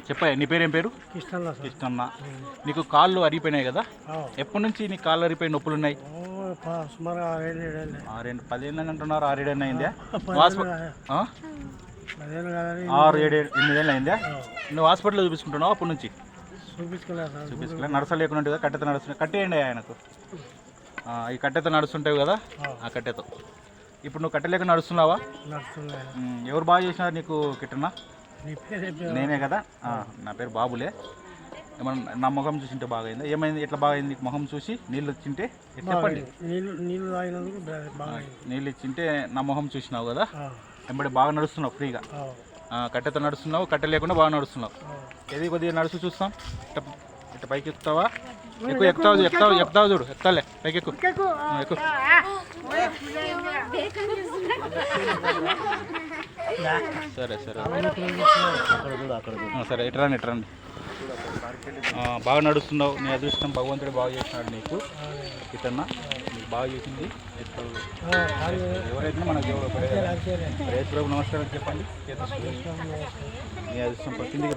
చెప్పా, నీ పేరేం పేరు? కృష్ణన్న సార్. కృష్ణన్న. నీకు కాళ్ళు అరిగిపోయినాయి కదా, ఎప్పటి నుంచి నీ కాళ్ళు అరిగిపోయి నొప్పులు ఉన్నాయి? సుమారు 10 ఏళ్ళు అంటున్నారు. 6-7 ఏళ్ళు అయిందా? 6-7-8 ఏళ్ళు అయిందా? నువ్వు హాస్పిటల్లో చూపించుకుంటున్నావు అప్పటి నుంచి? చూపించుకోలేదు. నడసలేకుండా కదా, కట్టెతో నడుస్తున్నాయి. కట్టేయండి ఆయనకు. ఈ కట్టెతో నడుస్తుంటావు కదా, ఆ కట్టెతో. ఇప్పుడు నువ్వు కట్టెలేక నడుస్తున్నావా? ఎవరు బాగా చేసినారు నీకు కిట్టన్నా? నేనే కదా. నా పేరు బాబులే. ఏమన్నా నా మొహం చూసింటే బాగా అయిందా? ఏమైంది, ఎట్లా బాగా అయింది? మొహం చూసి నీళ్ళు వచ్చింటే చెప్పండి. నీళ్ళు ఇచ్చింటే నా మొహం చూసినావు కదా, వెంబడి బాగా నడుస్తున్నావు ఫ్రీగా. కట్టెతో నడుస్తున్నావు, కట్టె లేకుండా బాగా నడుస్తున్నావు. ఏది కొద్దిగా నడుస్తూ చూస్తాం. ఇట్లా పైకి ఎక్కుతావా? ఎక్కుతావు చూడు. ఎక్కుతాలే, పైకి ఎక్కు. సరే సరే, ఇట్రండి. బాగా నడుస్తున్నావు. నీ అదృష్టం భగవంతుడు బాగా చేసినాడు నీకు. కిట్టన్నా నీకు బాగా చేసింది. ఎవరైతే మనకు దేవుడు రేసు ప్రభు నమస్కారం చెప్పండి. నీ అదృష్టం కిందికి